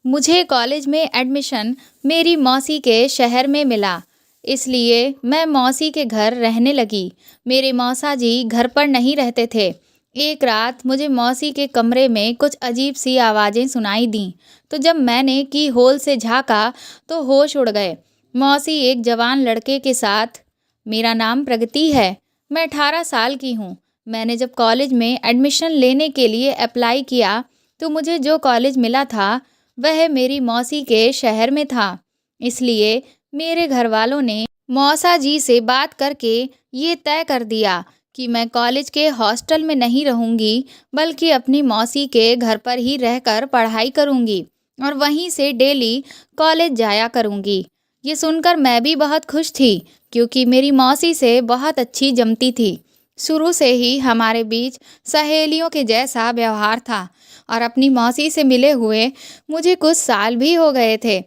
मुझे कॉलेज में एडमिशन मेरी मौसी के शहर में मिला, इसलिए मैं मौसी के घर रहने लगी। मेरे मौसा जी घर पर नहीं रहते थे। एक रात मुझे मौसी के कमरे में कुछ अजीब सी आवाज़ें सुनाई दीं, तो जब मैंने की होल से झाँका तो होश उड़ गए। मौसी एक जवान लड़के के साथ। मेरा नाम प्रगति है, मैं 18 साल की हूँ। मैंने जब कॉलेज में एडमिशन लेने के लिए अप्लाई किया, तो मुझे जो कॉलेज मिला था वह मेरी मौसी के शहर में था। इसलिए मेरे घर वालों ने मौसा जी से बात करके ये तय कर दिया कि मैं कॉलेज के हॉस्टल में नहीं रहूंगी, बल्कि अपनी मौसी के घर पर ही रहकर पढ़ाई करूंगी और वहीं से डेली कॉलेज जाया करूंगी। ये सुनकर मैं भी बहुत खुश थी, क्योंकि मेरी मौसी से बहुत अच्छी जमती थी। शुरू से ही हमारे बीच सहेलियों के जैसा व्यवहार था और अपनी मौसी से मिले हुए मुझे कुछ साल भी हो गए थे।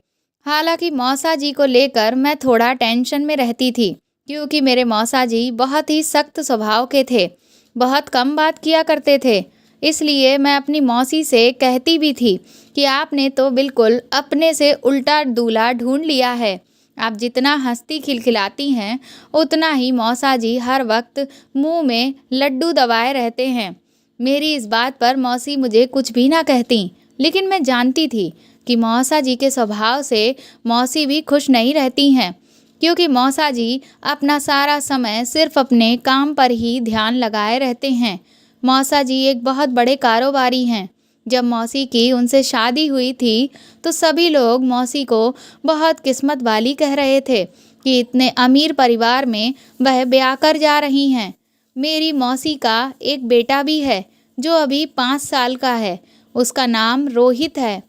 हालांकि मौसा जी को लेकर मैं थोड़ा टेंशन में रहती थी, क्योंकि मेरे मौसा जी बहुत ही सख्त स्वभाव के थे, बहुत कम बात किया करते थे। इसलिए मैं अपनी मौसी से कहती भी थी कि आपने तो बिल्कुल अपने से उल्टा दूल्हा ढूंढ लिया है। आप जितना हंसती खिलखिलाती हैं, उतना ही मौसा जी हर वक्त मुंह में लड्डू दबाए रहते हैं। मेरी इस बात पर मौसी मुझे कुछ भी ना कहती, लेकिन मैं जानती थी कि मौसा जी के स्वभाव से मौसी भी खुश नहीं रहती हैं, क्योंकि मौसा जी अपना सारा समय सिर्फ अपने काम पर ही ध्यान लगाए रहते हैं। मौसा जी एक बहुत बड़े कारोबारी हैं। जब मौसी की उनसे शादी हुई थी, तो सभी लोग मौसी को बहुत किस्मत वाली कह रहे थे कि इतने अमीर परिवार में वह ब्याह कर जा रही हैं। मेरी मौसी का एक बेटा भी है, जो अभी 5 साल का है। उसका नाम रोहित है।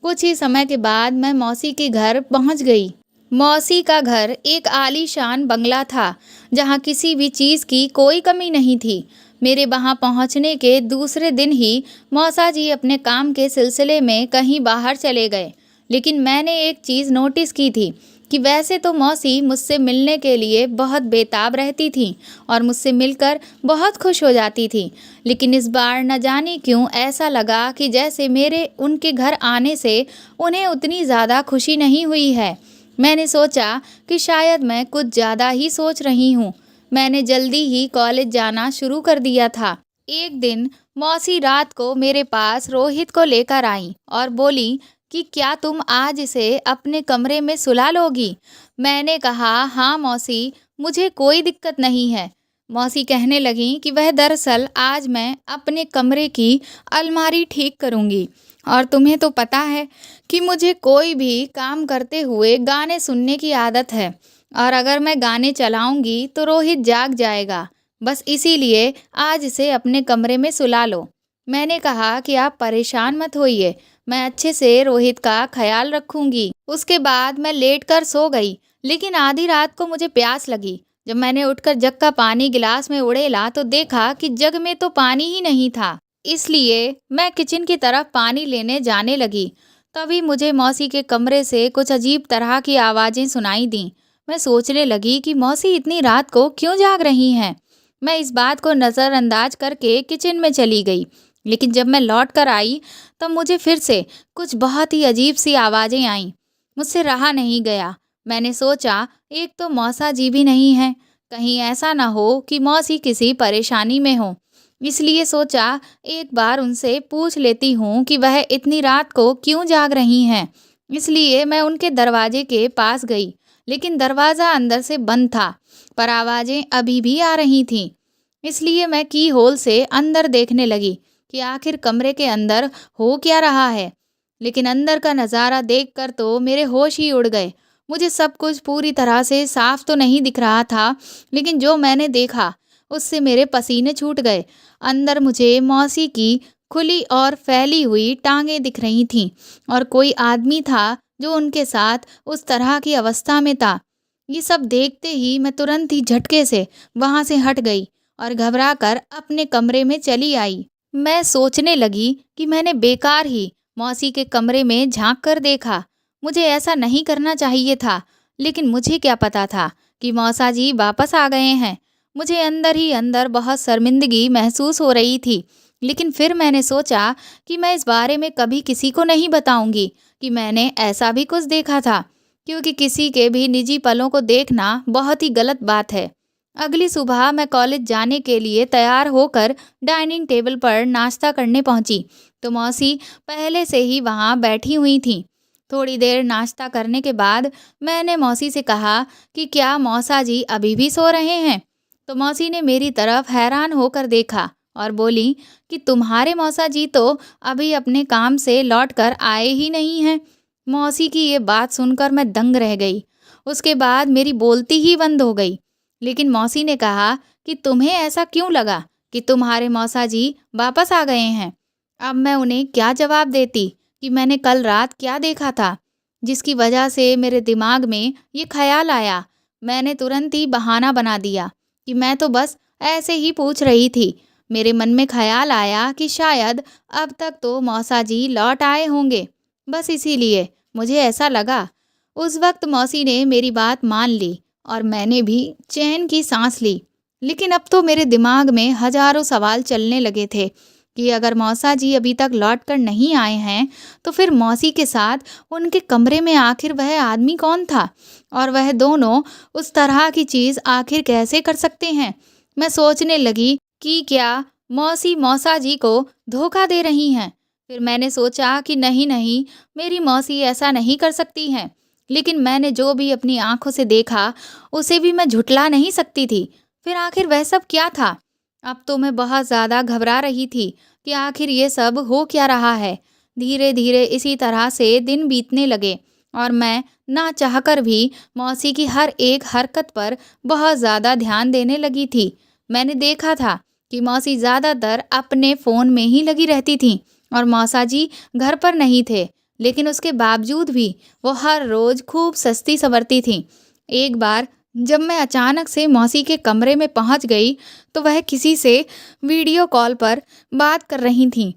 कुछ ही समय के बाद मैं मौसी के घर पहुंच गई। मौसी का घर एक आलीशान बंगला था, जहां किसी भी चीज़ की कोई कमी नहीं थी। मेरे वहां पहुंचने के दूसरे दिन ही मौसा जी अपने काम के सिलसिले में कहीं बाहर चले गए। लेकिन मैंने एक चीज़ नोटिस की थी कि वैसे तो मौसी मुझसे मिलने के लिए बहुत बेताब रहती थी और मुझसे मिलकर बहुत खुश हो जाती थी, लेकिन इस बार न जाने क्यों ऐसा लगा कि जैसे मेरे उनके घर आने से उन्हें उतनी ज़्यादा खुशी नहीं हुई है। मैंने सोचा कि शायद मैं कुछ ज़्यादा ही सोच रही हूँ। मैंने जल्दी ही कॉलेज जाना शुरू कर दिया था। एक दिन मौसी रात को मेरे पास रोहित को लेकर आई और बोली कि क्या तुम आज इसे अपने कमरे में सुला लोगी? मैंने कहा, हाँ मौसी, मुझे कोई दिक्कत नहीं है। मौसी कहने लगी कि वह दरअसल आज मैं अपने कमरे की अलमारी ठीक करूँगी, और तुम्हें तो पता है कि मुझे कोई भी काम करते हुए गाने सुनने की आदत है, और अगर मैं गाने चलाऊंगी तो रोहित जाग जाएगा। बस इसीलिए आज इसे अपने कमरे में सुला लो। मैंने कहा कि आप परेशान मत होइए, मैं अच्छे से रोहित का ख्याल रखूंगी। उसके बाद मैं लेट कर सो गई, लेकिन आधी रात को मुझे प्यास लगी। जब मैंने उठकर जग का पानी गिलास में उड़ेला तो देखा कि जग में तो पानी ही नहीं था। इसलिए मैं किचन की तरफ पानी लेने जाने लगी। तभी मुझे मौसी के कमरे से कुछ अजीब तरह की आवाज़ें सुनाई दीं। मैं सोचने लगी कि मौसी इतनी रात को क्यों जाग रही हैं। मैं इस बात को नज़रअंदाज करके किचन में चली गई, लेकिन जब मैं लौट कर आई तब मुझे फिर से कुछ बहुत ही अजीब सी आवाज़ें आईं। मुझसे रहा नहीं गया। मैंने सोचा, एक तो मौसा जी भी नहीं है, कहीं ऐसा ना हो कि मौसी किसी परेशानी में हो। इसलिए सोचा एक बार उनसे पूछ लेती हूँ कि वह इतनी रात को क्यों जाग रही हैं। इसलिए मैं उनके दरवाजे के पास गई, लेकिन दरवाज़ा अंदर से बंद था, पर आवाज़ें अभी भी आ रही थीं। इसलिए मैं की होल से अंदर देखने लगी कि आखिर कमरे के अंदर हो क्या रहा है। लेकिन अंदर का नज़ारा देखकर तो मेरे होश ही उड़ गए। मुझे सब कुछ पूरी तरह से साफ तो नहीं दिख रहा था, लेकिन जो मैंने देखा उससे मेरे पसीने छूट गए। अंदर मुझे मौसी की खुली और फैली हुई टांगें दिख रही थीं, और कोई आदमी था जो उनके साथ उस तरह की अवस्था में था। ये सब देखते ही मैं तुरंत ही झटके से वहां से हट गई और घबराकर अपने कमरे में चली आई। मैं सोचने लगी कि मैंने बेकार ही मौसी के कमरे में झांक कर देखा। मुझे ऐसा नहीं करना चाहिए था, लेकिन मुझे क्या पता था कि मौसा जी वापस आ गए हैं। मुझे अंदर ही अंदर बहुत शर्मिंदगी महसूस हो रही थी, लेकिन फिर मैंने सोचा कि मैं इस बारे में कभी किसी को नहीं बताऊंगी कि मैंने ऐसा भी कुछ देखा था, क्योंकि किसी के भी निजी पलों को देखना बहुत ही गलत बात है। अगली सुबह मैं कॉलेज जाने के लिए तैयार होकर डाइनिंग टेबल पर नाश्ता करने पहुंची, तो मौसी पहले से ही वहां बैठी हुई थीं। थोड़ी देर नाश्ता करने के बाद मैंने मौसी से कहा कि क्या मौसा जी अभी भी सो रहे हैं? तो मौसी ने मेरी तरफ हैरान होकर देखा और बोली कि तुम्हारे मौसा जी तो अभी अपने काम से लौट कर आए ही नहीं हैं। मौसी की ये बात सुनकर मैं दंग रह गई। उसके बाद मेरी बोलती ही बंद हो गई। लेकिन मौसी ने कहा कि तुम्हें ऐसा क्यों लगा कि तुम्हारे मौसा जी वापस आ गए हैं? अब मैं उन्हें क्या जवाब देती कि मैंने कल रात क्या देखा था, जिसकी वजह से मेरे दिमाग में ये ख्याल आया। मैंने तुरंत ही बहाना बना दिया कि मैं तो बस ऐसे ही पूछ रही थी। मेरे मन में ख्याल आया कि शायद अब तक तो मौसा जी लौट आए होंगे, बस इसीलिए मुझे ऐसा लगा। उस वक्त मौसी ने मेरी बात मान ली और मैंने भी चैन की सांस ली। लेकिन अब तो मेरे दिमाग में हजारों सवाल चलने लगे थे कि अगर मौसा जी अभी तक लौट कर नहीं आए हैं, तो फिर मौसी के साथ उनके कमरे में आखिर वह आदमी कौन था? और वह दोनों उस तरह की चीज़ आखिर कैसे कर सकते हैं? मैं सोचने लगी कि क्या मौसी मौसा जी को धोखा दे रही हैं? फिर मैंने सोचा कि नहीं नहीं, मेरी मौसी ऐसा नहीं कर सकती हैं। लेकिन मैंने जो भी अपनी आंखों से देखा, उसे भी मैं झुठला नहीं सकती थी। फिर आखिर वह सब क्या था? अब तो मैं बहुत ज़्यादा घबरा रही थी कि आखिर ये सब हो क्या रहा है। धीरे धीरे इसी तरह से दिन बीतने लगे और मैं ना चाहकर भी मौसी की हर एक हरकत पर बहुत ज़्यादा ध्यान देने लगी थी। मैंने देखा था कि मौसी ज़्यादातर अपने फ़ोन में ही लगी रहती थीं और मौसा जी घर पर नहीं थे। लेकिन उसके बावजूद भी वो हर रोज़ खूब सस्ती संवरती थीं। एक बार जब मैं अचानक से मौसी के कमरे में पहुंच गई, तो वह किसी से वीडियो कॉल पर बात कर रही थीं।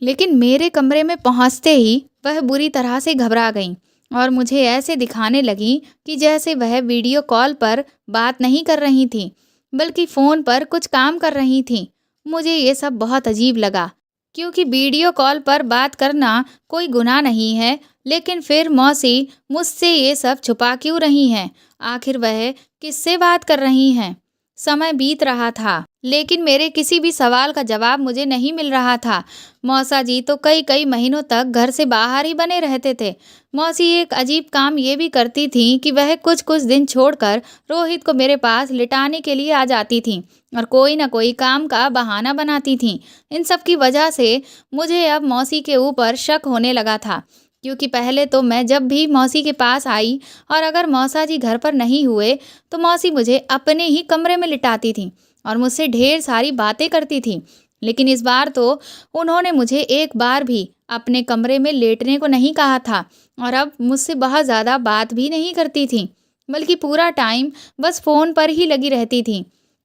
लेकिन मेरे कमरे में पहुंचते ही वह बुरी तरह से घबरा गईं और मुझे ऐसे दिखाने लगीं कि जैसे वह वीडियो कॉल पर बात नहीं कर रही थीं, बल्कि फ़ोन पर कुछ काम कर रही थीं। मुझे ये सब बहुत अजीब लगा, क्योंकि वीडियो कॉल पर बात करना कोई गुनाह नहीं है। लेकिन फिर मौसी मुझसे ये सब छुपा क्यों रही हैं? आखिर वह किससे बात कर रही हैं? समय बीत रहा था, लेकिन मेरे किसी भी सवाल का जवाब मुझे नहीं मिल रहा था। मौसा जी तो कई कई महीनों तक घर से बाहर ही बने रहते थे। मौसी एक अजीब काम ये भी करती थीं कि वह कुछ कुछ दिन छोड़कर रोहित को मेरे पास लिटाने के लिए आ जाती थीं और कोई ना कोई काम का बहाना बनाती थीं। इन सब की वजह से मुझे अब मौसी के ऊपर शक होने लगा था, क्योंकि पहले तो मैं जब भी मौसी के पास आई और अगर मौसा जी घर पर नहीं हुए, तो मौसी मुझे अपने ही कमरे में लिटाती थी और मुझसे ढेर सारी बातें करती थी। लेकिन इस बार तो उन्होंने मुझे एक बार भी अपने कमरे में लेटने को नहीं कहा था और अब मुझसे बहुत ज़्यादा बात भी नहीं करती थी, बल्कि पूरा टाइम बस फ़ोन पर ही लगी रहती थी।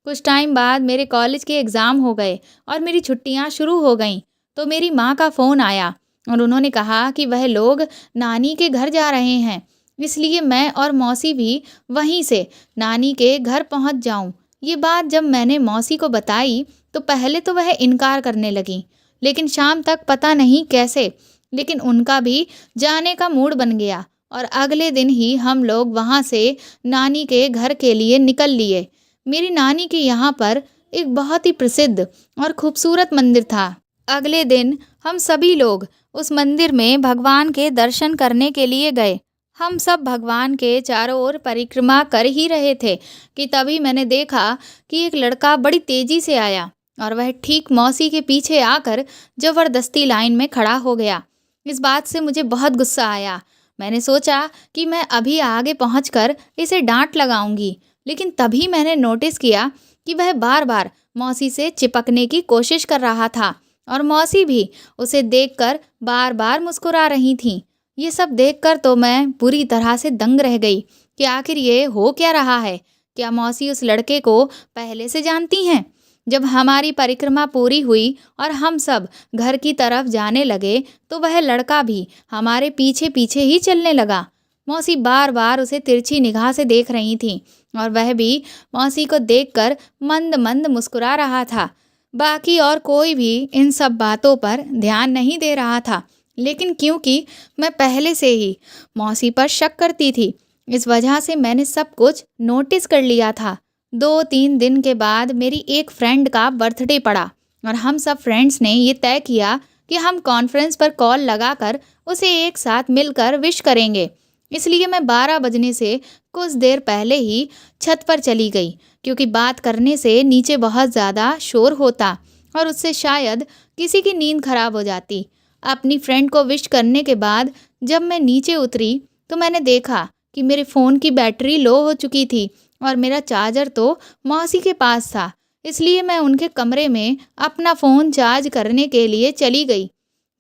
कुछ टाइम बाद मेरे कॉलेज के एग्ज़ाम हो गए और मेरी छुट्टियां शुरू हो गईं, तो मेरी माँ का फ़ोन आया और उन्होंने कहा कि वह लोग नानी के घर जा रहे हैं, इसलिए मैं और मौसी भी वहीं से नानी के घर पहुंच जाऊं। ये बात जब मैंने मौसी को बताई, तो पहले तो वह इनकार करने लगी, लेकिन शाम तक पता नहीं कैसे लेकिन उनका भी जाने का मूड बन गया और अगले दिन ही हम लोग वहां से नानी के घर के लिए निकल लिए। मेरी नानी के यहाँ पर एक बहुत ही प्रसिद्ध और खूबसूरत मंदिर था। अगले दिन हम सभी लोग उस मंदिर में भगवान के दर्शन करने के लिए गए। हम सब भगवान के चारों ओर परिक्रमा कर ही रहे थे कि तभी मैंने देखा कि एक लड़का बड़ी तेजी से आया और वह ठीक मौसी के पीछे आकर जबरदस्ती लाइन में खड़ा हो गया। इस बात से मुझे बहुत गुस्सा आया। मैंने सोचा कि मैं अभी आगे पहुंचकर इसे डांट लगाऊंगी, लेकिन तभी मैंने नोटिस किया कि वह बार बार मौसी से चिपकने की कोशिश कर रहा था और मौसी भी उसे देखकर बार बार मुस्कुरा रही थीं। ये सब देखकर तो मैं बुरी तरह से दंग रह गई कि आखिर ये हो क्या रहा है। क्या मौसी उस लड़के को पहले से जानती हैं? जब हमारी परिक्रमा पूरी हुई और हम सब घर की तरफ जाने लगे, तो वह लड़का भी हमारे पीछे पीछे ही चलने लगा। मौसी बार बार उसे तिरछी निगाह से देख रही थी और वह भी मौसी को देखकर मंद मंद मुस्कुरा रहा था। बाकी और कोई भी इन सब बातों पर ध्यान नहीं दे रहा था, लेकिन क्योंकि मैं पहले से ही मौसी पर शक करती थी, इस वजह से मैंने सब कुछ नोटिस कर लिया था। 2-3 दिन के बाद मेरी एक फ्रेंड का बर्थडे पड़ा और हम सब फ्रेंड्स ने ये तय किया कि हम कॉन्फ्रेंस पर कॉल लगाकर उसे एक साथ मिलकर विश करेंगे। इसलिए मैं 12 बजने से कुछ देर पहले ही छत पर चली गई, क्योंकि बात करने से नीचे बहुत ज़्यादा शोर होता और उससे शायद किसी की नींद खराब हो जाती। अपनी फ्रेंड को विश करने के बाद जब मैं नीचे उतरी तो मैंने देखा कि मेरे फ़ोन की बैटरी लो हो चुकी थी और मेरा चार्जर तो मौसी के पास था। इसलिए मैं उनके कमरे में अपना फ़ोन चार्ज करने के लिए चली गई।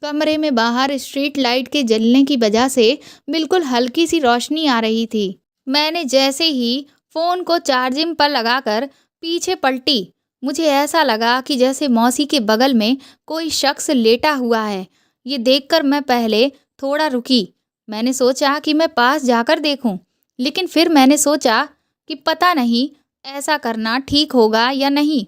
कमरे में बाहर स्ट्रीट लाइट के जलने की वजह से बिल्कुल हल्की सी रोशनी आ रही थी। मैंने जैसे ही फ़ोन को चार्जिंग पर लगाकर पीछे पलटी, मुझे ऐसा लगा कि जैसे मौसी के बगल में कोई शख्स लेटा हुआ है। ये देखकर मैं पहले थोड़ा रुकी। मैंने सोचा कि मैं पास जाकर देखूं, लेकिन फिर मैंने सोचा कि पता नहीं ऐसा करना ठीक होगा या नहीं।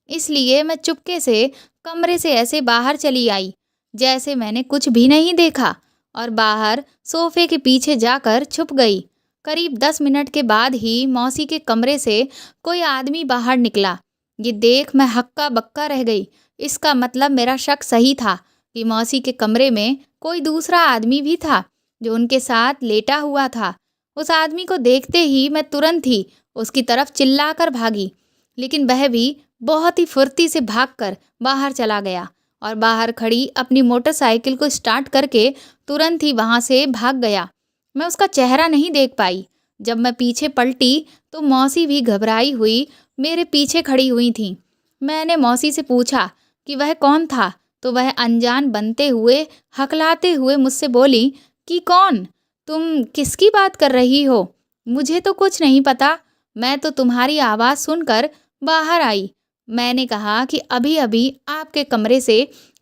इसलिए मैं चुपके से कमरे से ऐसे बाहर चली आई जैसे मैंने कुछ भी नहीं देखा और बाहर सोफे के पीछे जाकर छुप गई। करीब 10 मिनट के बाद ही मौसी के कमरे से कोई आदमी बाहर निकला। ये देख मैं हक्का बक्का रह गई। इसका मतलब मेरा शक सही था कि मौसी के कमरे में कोई दूसरा आदमी भी था जो उनके साथ लेटा हुआ था। उस आदमी को देखते ही मैं तुरंत ही उसकी तरफ चिल्लाकर भागी, लेकिन वह भी बहुत ही फुर्ती से भागकर बाहर चला गया और बाहर खड़ी अपनी मोटरसाइकिल को स्टार्ट करके तुरंत ही वहां से भाग गया। मैं उसका चेहरा नहीं देख पाई। जब मैं पीछे पलटी तो मौसी भी घबराई हुई मेरे पीछे खड़ी हुई थी। मैंने मौसी से पूछा कि वह कौन था, तो वह अनजान बनते हुए हकलाते हुए मुझसे बोली कि कौन? तुम किसकी बात कर रही हो? मुझे तो कुछ नहीं पता। मैं तो तुम्हारी आवाज़ सुनकर बाहर आई। मैंने कहा कि अभी अभी आपके कमरे से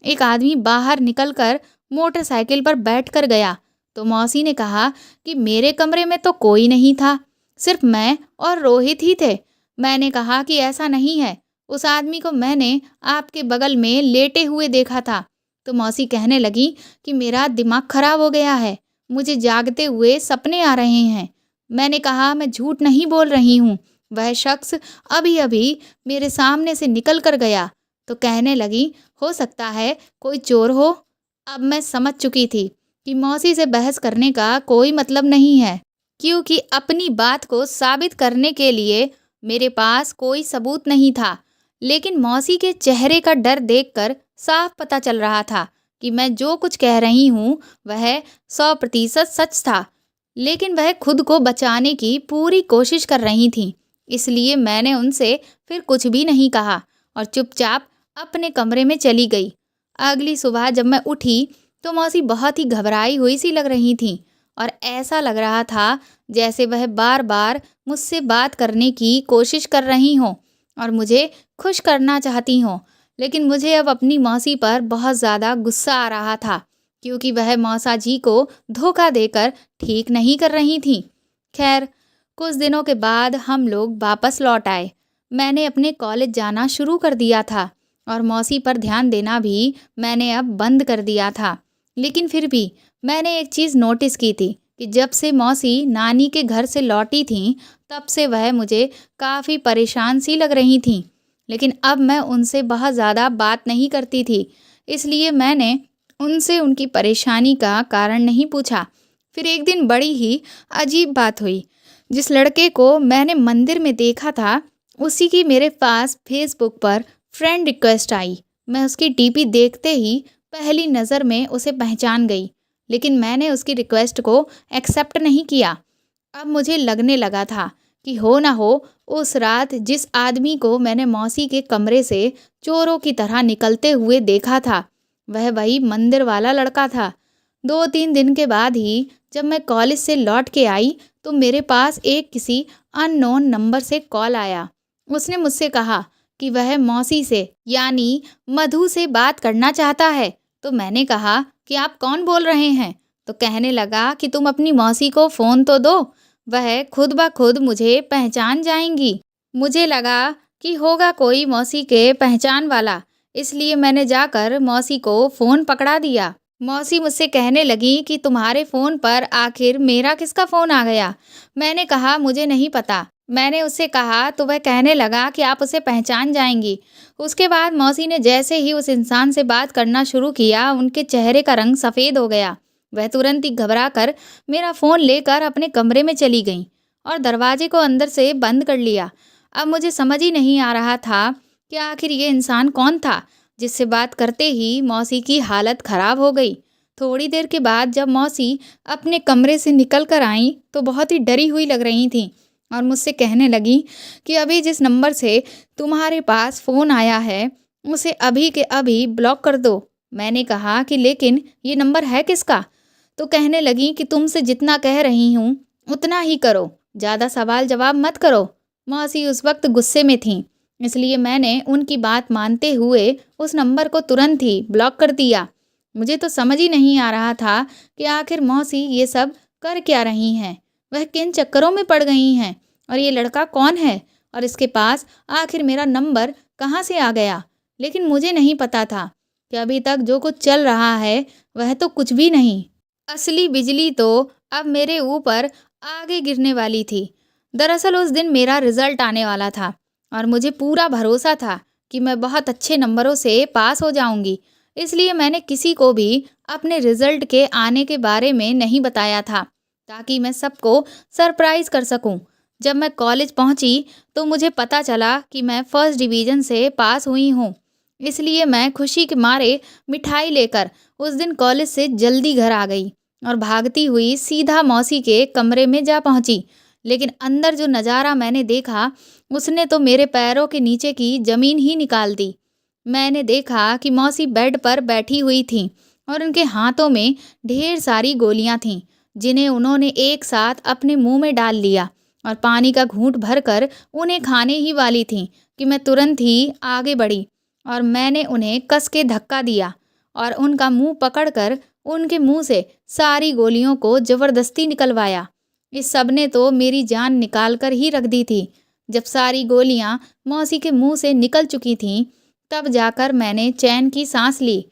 एक आदमी बाहर निकलकर मोटरसाइकिल पर बैठकर गया। तो मौसी ने कहा कि मेरे कमरे में तो कोई नहीं था, सिर्फ मैं और रोहित ही थे। मैंने कहा कि ऐसा नहीं है, उस आदमी को मैंने आपके बगल में लेटे हुए देखा था। तो मौसी कहने लगी कि मेरा दिमाग खराब हो गया है, मुझे जागते हुए सपने आ रहे हैं। मैंने कहा मैं झूठ नहीं बोल रही हूँ, वह शख्स अभी अभी मेरे सामने से निकल कर गया। तो कहने लगी हो सकता है कोई चोर हो। अब मैं समझ चुकी थी कि मौसी से बहस करने का कोई मतलब नहीं है, क्योंकि अपनी बात को साबित करने के लिए मेरे पास कोई सबूत नहीं था। लेकिन मौसी के चेहरे का डर देखकर साफ पता चल रहा था कि मैं जो कुछ कह रही हूँ वह 100% सच था। लेकिन वह खुद को बचाने की पूरी कोशिश कर रही थी। इसलिए मैंने उनसे फिर कुछ भी नहीं कहा और चुपचाप अपने कमरे में चली गई। अगली सुबह जब मैं उठी तो मौसी बहुत ही घबराई हुई सी लग रही थी और ऐसा लग रहा था जैसे वह बार बार मुझसे बात करने की कोशिश कर रही हों और मुझे खुश करना चाहती हों। लेकिन मुझे अब अपनी मौसी पर बहुत ज़्यादा गुस्सा आ रहा था, क्योंकि वह मौसा जी को धोखा देकर ठीक नहीं कर रही थी। खैर, कुछ दिनों के बाद हम लोग वापस लौट आए। मैंने अपने कॉलेज जाना शुरू कर दिया था और मौसी पर ध्यान देना भी मैंने अब बंद कर दिया था। लेकिन फिर भी मैंने एक चीज़ नोटिस की थी कि जब से मौसी नानी के घर से लौटी थीं, तब से वह मुझे काफ़ी परेशान सी लग रही थीं। लेकिन अब मैं उनसे बहुत ज़्यादा बात नहीं करती थी, इसलिए मैंने उनसे उनकी परेशानी का कारण नहीं पूछा। फिर एक दिन बड़ी ही अजीब बात हुई। जिस लड़के को मैंने मंदिर में देखा था, उसी की मेरे पास फेसबुक पर फ्रेंड रिक्वेस्ट आई। मैं उसकी डीपी देखते ही पहली नज़र में उसे पहचान गई, लेकिन मैंने उसकी रिक्वेस्ट को एक्सेप्ट नहीं किया। अब मुझे लगने लगा था कि हो ना हो उस रात जिस आदमी को मैंने मौसी के कमरे से चोरों की तरह निकलते हुए देखा था, वह वही मंदिर वाला लड़का था। 2-3 दिन के बाद ही जब मैं कॉलेज से लौट के आई तो मेरे पास एक किसी अननोन नंबर से कॉल आया। उसने मुझसे कहा कि वह मौसी से यानी मधु से बात करना चाहता है। तो मैंने कहा कि आप कौन बोल रहे हैं? तो कहने लगा कि तुम अपनी मौसी को फ़ोन तो दो, वह खुद ब खुद मुझे पहचान जाएंगी। मुझे लगा कि होगा कोई मौसी के पहचान वाला, इसलिए मैंने जाकर मौसी को फ़ोन पकड़ा दिया। मौसी मुझसे कहने लगी कि तुम्हारे फ़ोन पर आखिर मेरा किसका फ़ोन आ गया? मैंने कहा मुझे नहीं पता। मैंने उससे कहा तो वह कहने लगा कि आप उसे पहचान जाएँगी। उसके बाद मौसी ने जैसे ही उस इंसान से बात करना शुरू किया, उनके चेहरे का रंग सफ़ेद हो गया। वह तुरंत ही घबरा कर मेरा फ़ोन लेकर अपने कमरे में चली गईं और दरवाजे को अंदर से बंद कर लिया। अब मुझे समझ ही नहीं आ रहा था कि आखिर ये इंसान कौन था, जिससे बात करते ही मौसी की हालत खराब हो गई। थोड़ी देर के बाद जब मौसी अपने कमरे से निकल कर आईं, तो बहुत ही डरी हुई लग रही थीं और मुझसे कहने लगी कि अभी जिस नंबर से तुम्हारे पास फ़ोन आया है, उसे अभी के अभी ब्लॉक कर दो। मैंने कहा कि लेकिन ये नंबर है किसका? तो कहने लगी कि तुमसे जितना कह रही हूँ, उतना ही करो, ज़्यादा सवाल जवाब मत करो। मौसी उस वक्त गुस्से में थीं, इसलिए मैंने उनकी बात मानते हुए उस नंबर को तुरंत ही ब्लॉक कर दिया। मुझे तो समझ ही नहीं आ रहा था कि आखिर मौसी ये सब कर क्या रही हैं? वह किन चक्करों में पड़ गई हैं? और ये लड़का कौन है? और इसके पास आखिर मेरा नंबर कहाँ से आ गया? लेकिन मुझे नहीं पता था कि अभी तक जो कुछ चल रहा है, वह तो कुछ भी नहीं। असली बिजली तो अब मेरे ऊपर आगे गिरने वाली थी। दरअसल उस दिन मेरा रिज़ल्ट आने वाला था और मुझे पूरा भरोसा था कि मैं बहुत अच्छे नंबरों से पास हो जाऊँगी। इसलिए मैंने किसी को भी अपने रिज़ल्ट के आने के बारे में नहीं बताया था, ताकि मैं सबको सरप्राइज़ कर सकूँ। जब मैं कॉलेज पहुँची, तो मुझे पता चला कि मैं फर्स्ट डिवीज़न से पास हुई हूँ। इसलिए मैं खुशी के मारे मिठाई लेकर उस दिन कॉलेज से जल्दी घर आ गई और भागती हुई सीधा मौसी के कमरे में जा पहुँची। लेकिन अंदर जो नज़ारा मैंने देखा, उसने तो मेरे पैरों के नीचे की ज़मीन ही निकाल दी। मैंने देखा कि मौसी बेड पर बैठी हुई थीं और उनके हाथों में ढेर सारी गोलियां थीं, जिन्हें उन्होंने एक साथ अपने मुंह में डाल लिया और पानी का घूंट भरकर उन्हें खाने ही वाली थीं कि मैं तुरंत ही आगे बढ़ी और मैंने उन्हें कस के धक्का दिया और उनका मुंह पकड़कर उनके मुंह से सारी गोलियों को ज़बरदस्ती निकलवाया। इस सब ने तो मेरी जान निकाल कर ही रख दी थी। जब सारी गोलियां मौसी के मुंह से निकल चुकी थीं, तब जाकर मैंने चैन की सांस ली।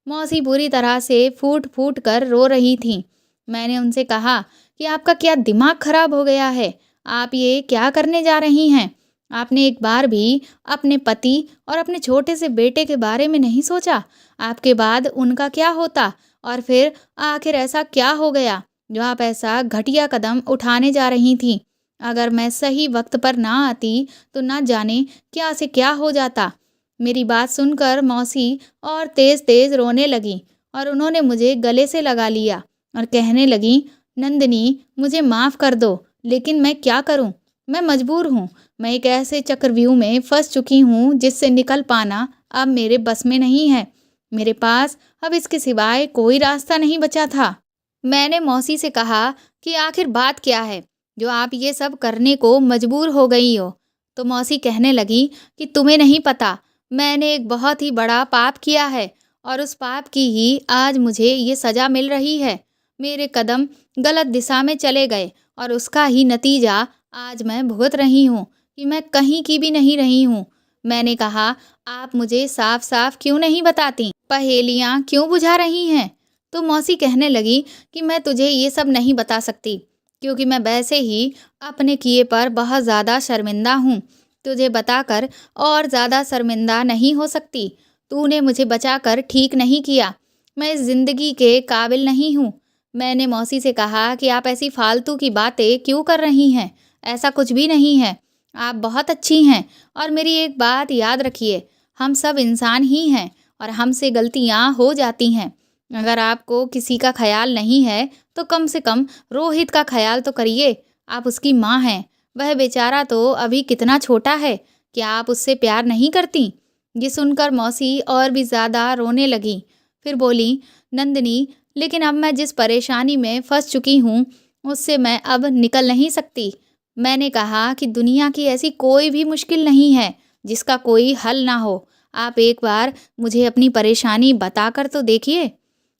मौसी बुरी तरह से फूट फूट कर रो रही थीं। मैंने उनसे कहा कि आपका क्या दिमाग खराब हो गया है? आप ये क्या करने जा रही हैं? आपने एक बार भी अपने पति और अपने छोटे से बेटे के बारे में नहीं सोचा? आपके बाद उनका क्या होता? और फिर आखिर ऐसा क्या हो गया जो आप ऐसा घटिया कदम उठाने जा रही थीं? अगर मैं सही वक्त पर ना आती, तो ना जाने क्या से क्या हो जाता। मेरी बात सुनकर मौसी और तेज़-तेज़ रोने लगीं और उन्होंने मुझे गले से लगा लिया और कहने लगीं, नंदिनी, मुझे माफ़ कर दो, लेकिन मैं क्या करूं? मैं मजबूर हूं। मैं एक ऐसे चक्रव्यूह में फंस चुकी हूं जिससे निकल पाना अब मेरे बस में नहीं है। मेरे पास अब इसके सिवाय कोई रास्ता नहीं बचा था। मैंने मौसी से कहा कि आखिर बात क्या है जो आप ये सब करने को मजबूर हो गई हो? तो मौसी कहने लगी कि तुम्हें नहीं पता, मैंने एक बहुत ही बड़ा पाप किया है और उस पाप की ही आज मुझे ये सज़ा मिल रही है। मेरे कदम गलत दिशा में चले गए और उसका ही नतीजा आज मैं भुगत रही हूँ कि मैं कहीं की भी नहीं रही हूँ। मैंने कहा, आप मुझे साफ साफ क्यों नहीं बताती? पहेलियाँ क्यों बुझा रही हैं? तो मौसी कहने लगी कि मैं तुझे ये सब नहीं बता सकती, क्योंकि मैं वैसे ही अपने किए पर बहुत ज़्यादा शर्मिंदा हूँ। तुझे बताकर और ज़्यादा शर्मिंदा नहीं हो सकती। तूने मुझे बचाकर ठीक नहीं किया। मैं इस ज़िंदगी के काबिल नहीं हूँ। मैंने मौसी से कहा कि आप ऐसी फालतू की बातें क्यों कर रही हैं? ऐसा कुछ भी नहीं है। आप बहुत अच्छी हैं और मेरी एक बात याद रखिए, हम सब इंसान ही हैं और हमसे गलतियाँ हो जाती हैं। अगर आपको किसी का ख़याल नहीं है, तो कम से कम रोहित का ख़याल तो करिए। आप उसकी माँ हैं। वह बेचारा तो अभी कितना छोटा है। क्या आप उससे प्यार नहीं करती? ये सुनकर मौसी और भी ज़्यादा रोने लगी। फिर बोली, नंदिनी, लेकिन अब मैं जिस परेशानी में फंस चुकी हूँ, उससे मैं अब निकल नहीं सकती। मैंने कहा कि दुनिया की ऐसी कोई भी मुश्किल नहीं है जिसका कोई हल ना हो। आप एक बार मुझे अपनी परेशानी बताकर तो देखिए।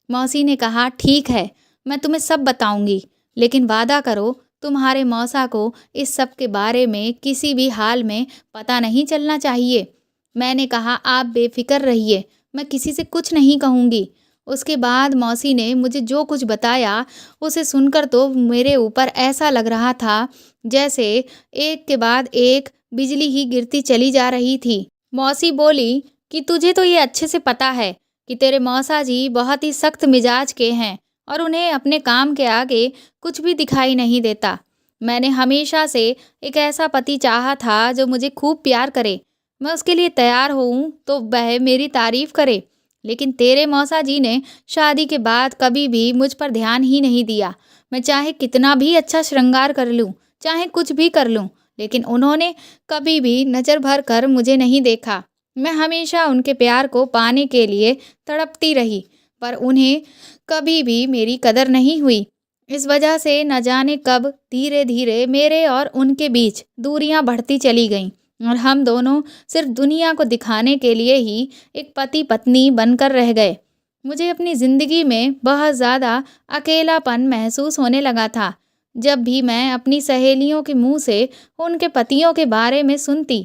मौसी ने कहा, ठीक है, मैं तुम्हें सब बताऊंगी, लेकिन वादा करो तुम्हारे मौसा को इस सब के बारे में किसी भी हाल में पता नहीं चलना चाहिए। मैंने कहा, आप बेफ़िक्र रहिए, मैं किसी से कुछ नहीं कहूँगी। उसके बाद मौसी ने मुझे जो कुछ बताया उसे सुनकर तो मेरे ऊपर ऐसा लग रहा था जैसे एक के बाद एक बिजली ही गिरती चली जा रही थी। मौसी बोली कि तुझे तो ये अच्छे से पता है कि तेरे मौसा जी बहुत ही सख्त मिजाज के हैं और उन्हें अपने काम के आगे कुछ भी दिखाई नहीं देता। मैंने हमेशा से एक ऐसा पति चाहा था जो मुझे खूब प्यार करे। मैं उसके लिए तैयार हूँ तो वह मेरी तारीफ करे। लेकिन तेरे मौसा जी ने शादी के बाद कभी भी मुझ पर ध्यान ही नहीं दिया। मैं चाहे कितना भी अच्छा श्रृंगार कर लूँ, चाहे कुछ भी कर लूँ, लेकिन उन्होंने कभी भी नज़र भर कर मुझे नहीं देखा। मैं हमेशा उनके प्यार को पाने के लिए तड़पती रही, पर उन्हें कभी भी मेरी कदर नहीं हुई। इस वजह से न जाने कब धीरे धीरे मेरे और उनके बीच दूरियां बढ़ती चली गईं और हम दोनों सिर्फ दुनिया को दिखाने के लिए ही एक पति पत्नी बनकर रह गए। मुझे अपनी ज़िंदगी में बहुत ज़्यादा अकेलापन महसूस होने लगा था। जब भी मैं अपनी सहेलियों के मुंह से उनके पतियों के बारे में सुनती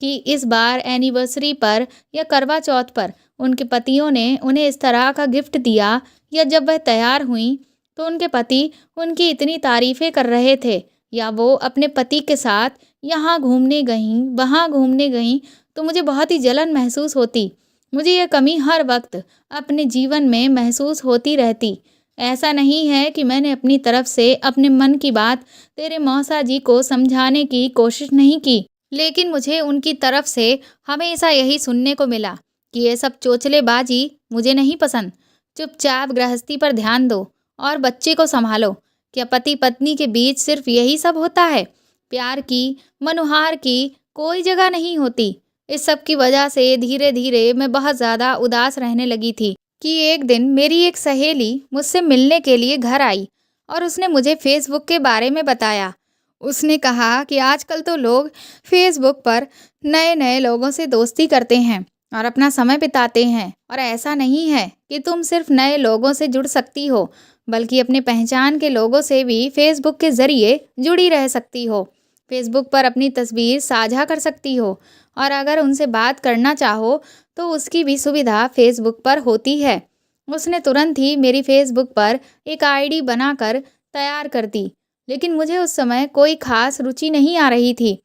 कि इस बार एनिवर्सरी पर या करवा चौथ पर उनके पतियों ने उन्हें इस तरह का गिफ्ट दिया, या जब वह तैयार हुईं तो उनके पति उनकी इतनी तारीफ़ें कर रहे थे, या वो अपने पति के साथ यहाँ घूमने गईं, वहाँ घूमने गईं, तो मुझे बहुत ही जलन महसूस होती। मुझे यह कमी हर वक्त अपने जीवन में महसूस होती रहती। ऐसा नहीं है कि मैंने अपनी तरफ से अपने मन की बात तेरे मौसा जी को समझाने की कोशिश नहीं की, लेकिन मुझे उनकी तरफ से हमेशा यही सुनने को मिला कि ये सब चोचलेबाजी मुझे नहीं पसंद। चुपचाप गृहस्थी पर ध्यान दो और बच्चे को संभालो। क्या पति पत्नी के बीच सिर्फ यही सब होता है? प्यार की, मनुहार की कोई जगह नहीं होती। इस सब की वजह से धीरे धीरे मैं बहुत ज़्यादा उदास रहने लगी थी कि एक दिन मेरी एक सहेली मुझसे मिलने के लिए घर आई और उसने मुझे फेसबुक के बारे में बताया। उसने कहा कि आजकल तो लोग फेसबुक पर नए नए लोगों से दोस्ती करते हैं और अपना समय बिताते हैं, और ऐसा नहीं है कि तुम सिर्फ नए लोगों से जुड़ सकती हो, बल्कि अपने पहचान के लोगों से भी फेसबुक के ज़रिए जुड़ी रह सकती हो। फेसबुक पर अपनी तस्वीर साझा कर सकती हो और अगर उनसे बात करना चाहो तो उसकी भी सुविधा फेसबुक पर होती है। उसने तुरंत ही मेरी फेसबुक पर एक आईडी बनाकर तैयार कर दी, लेकिन मुझे उस समय कोई ख़ास रुचि नहीं आ रही थी।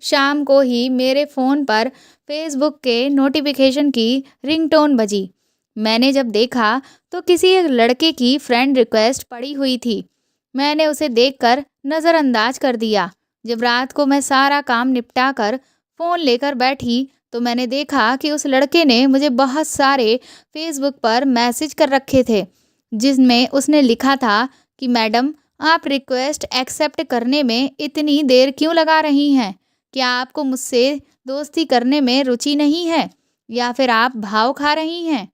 शाम को ही मेरे फ़ोन पर फेसबुक के नोटिफिकेशन की रिंगटोन बजी। मैंने जब देखा तो किसी एक लड़के की फ्रेंड रिक्वेस्ट पड़ी हुई थी। मैंने उसे देखकर नज़रअंदाज कर दिया। जब रात को मैं सारा काम निपटा कर फ़ोन लेकर बैठी तो मैंने देखा कि उस लड़के ने मुझे बहुत सारे फेसबुक पर मैसेज कर रखे थे, जिसमें उसने लिखा था कि मैडम, आप रिक्वेस्ट एक्सेप्ट करने में इतनी देर क्यों लगा रही हैं? क्या आपको मुझसे दोस्ती करने में रुचि नहीं है, या फिर आप भाव खा रही हैं?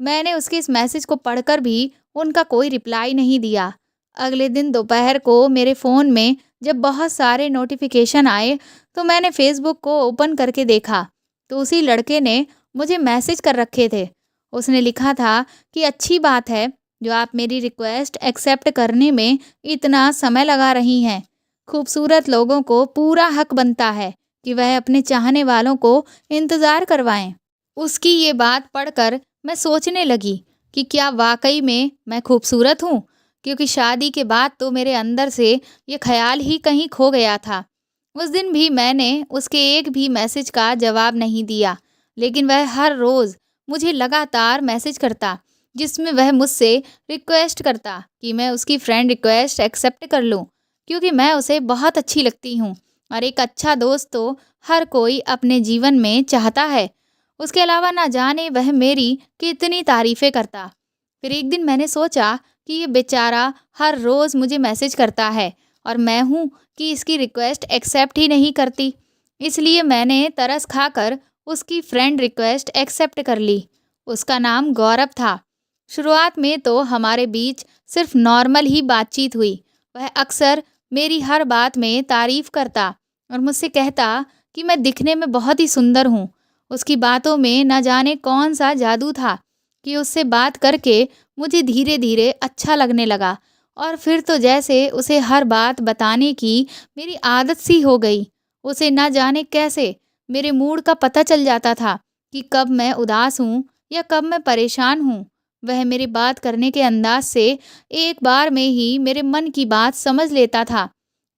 मैंने उसके इस मैसेज को पढ़कर भी उनका कोई रिप्लाई नहीं दिया। अगले दिन दोपहर को मेरे फ़ोन में जब बहुत सारे नोटिफिकेशन आए तो मैंने फेसबुक को ओपन करके देखा तो उसी लड़के ने मुझे मैसेज कर रखे थे। उसने लिखा था कि अच्छी बात है जो आप मेरी रिक्वेस्ट एक्सेप्ट करने में इतना समय लगा रही हैं। खूबसूरत लोगों को पूरा हक बनता है कि वह अपने चाहने वालों को इंतज़ार करवाएं। उसकी ये बात पढ़कर मैं सोचने लगी कि क्या वाकई में मैं खूबसूरत हूँ, क्योंकि शादी के बाद तो मेरे अंदर से ये ख्याल ही कहीं खो गया था। उस दिन भी मैंने उसके एक भी मैसेज का जवाब नहीं दिया, लेकिन वह हर रोज़ मुझे लगातार मैसेज करता जिसमें वह मुझसे रिक्वेस्ट करता कि मैं उसकी फ्रेंड रिक्वेस्ट एक्सेप्ट कर लूँ, क्योंकि मैं उसे बहुत अच्छी लगती हूँ और एक अच्छा दोस्त तो हर कोई अपने जीवन में चाहता है। उसके अलावा ना जाने वह मेरी कितनी तारीफ़ें करता। फिर एक दिन मैंने सोचा कि ये बेचारा हर रोज़ मुझे मैसेज करता है और मैं हूँ कि इसकी रिक्वेस्ट एक्सेप्ट ही नहीं करती। इसलिए मैंने तरस खाकर उसकी फ्रेंड रिक्वेस्ट एक्सेप्ट कर ली। उसका नाम गौरव था। शुरुआत में तो हमारे बीच सिर्फ नॉर्मल ही बातचीत हुई। वह अक्सर मेरी हर बात में तारीफ़ करता और मुझसे कहता कि मैं दिखने में बहुत ही सुंदर हूँ। उसकी बातों में न जाने कौन सा जादू था कि उससे बात करके मुझे धीरे धीरे अच्छा लगने लगा और फिर तो जैसे उसे हर बात बताने की मेरी आदत सी हो गई। उसे ना जाने कैसे मेरे मूड का पता चल जाता था कि कब मैं उदास हूँ या कब मैं परेशान हूँ। वह मेरी बात करने के अंदाज से एक बार में ही मेरे मन की बात समझ लेता था।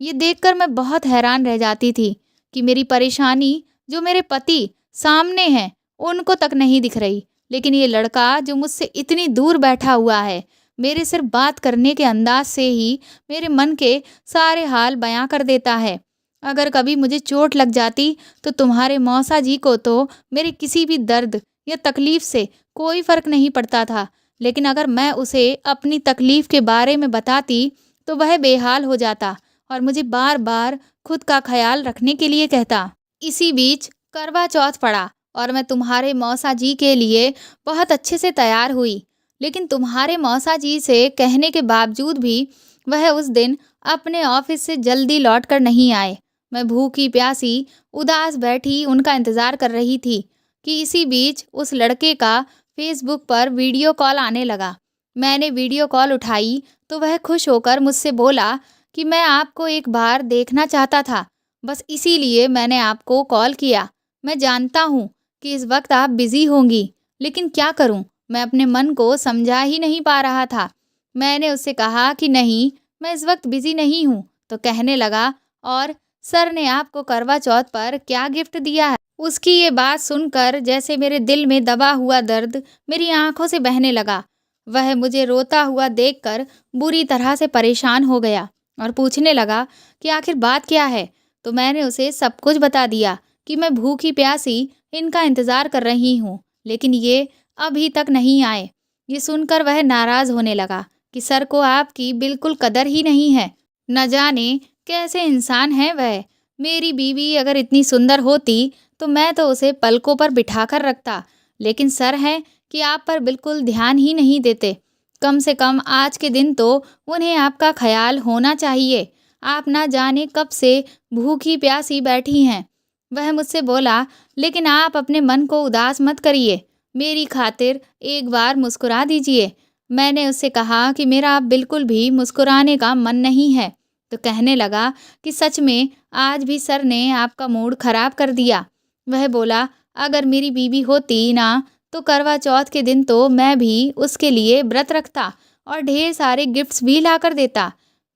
ये देखकर मैं बहुत हैरान रह जाती थी कि मेरी परेशानी जो मेरे पति सामने हैं, उनको तक नहीं दिख रही। लेकिन ये लड़का जो मुझसे इतनी दूर बैठा हुआ है, मेरे सिर्फ बात करने के अंदाज से ही मेरे मन के सारे हाल बयां कर देता है। अगर कभी मुझे चोट लग जाती तो तुम्हारे मौसा जी को तो मेरे किसी भी दर्द या तकलीफ से कोई फर्क नहीं पड़ता था। लेकिन अगर मैं उसे अपनी तकलीफ के बारे में बताती तो वह बेहाल हो जाता और मुझे बार बार खुद का ख्याल रखने के लिए कहता। इसी बीच करवा चौथ पड़ा और मैं तुम्हारे मौसा जी के लिए बहुत अच्छे से तैयार हुई। लेकिन तुम्हारे मौसा जी से कहने के बावजूद भी वह उस दिन अपने ऑफिस से जल्दी लौट कर नहीं आए। मैं भूखी प्यासी उदास बैठी उनका इंतज़ार कर रही थी कि इसी बीच उस लड़के का फेसबुक पर वीडियो कॉल आने लगा। मैंने वीडियो कॉल उठाई तो वह खुश होकर मुझसे बोला कि मैं आपको एक बार देखना चाहता था, बस इसीलिए मैंने आपको कॉल किया। मैं जानता हूँ कि इस वक्त आप बिज़ी होंगी, लेकिन क्या करूँ, मैं अपने मन को समझा ही नहीं पा रहा था। मैंने उससे कहा कि नहीं, मैं इस वक्त बिज़ी नहीं हूँ। तो कहने लगा, और सर ने आपको करवा चौथ पर क्या गिफ्ट दिया है? उसकी ये बात सुनकर जैसे मेरे दिल में दबा हुआ दर्द मेरी आंखों से बहने लगा। वह मुझे रोता हुआ देखकर बुरी तरह से परेशान हो गया और पूछने लगा कि आखिर बात क्या है। तो मैंने उसे सब कुछ बता दिया कि मैं भूखी प्यासी इनका इंतज़ार कर रही हूँ, लेकिन ये अभी तक नहीं आए। ये सुनकर वह नाराज़ होने लगा कि सर को आपकी बिल्कुल कदर ही नहीं है। न जाने कैसे इंसान है वह। मेरी बीवी अगर इतनी सुंदर होती तो मैं तो उसे पलकों पर बिठा कर रखता, लेकिन सर है कि आप पर बिल्कुल ध्यान ही नहीं देते। कम से कम आज के दिन तो उन्हें आपका ख्याल होना चाहिए। आप ना जाने कब से भूखी प्यासी बैठी हैं। वह मुझसे बोला, लेकिन आप अपने मन को उदास मत करिए, मेरी खातिर एक बार मुस्कुरा दीजिए। मैंने उससे कहा कि मेरा अब बिल्कुल भी मुस्कुराने का मन नहीं है। तो कहने लगा कि सच में आज भी सर ने आपका मूड खराब कर दिया। वह बोला, अगर मेरी बीवी होती ना तो करवा चौथ के दिन तो मैं भी उसके लिए व्रत रखता और ढेर सारे गिफ्ट्स भी ला कर देता।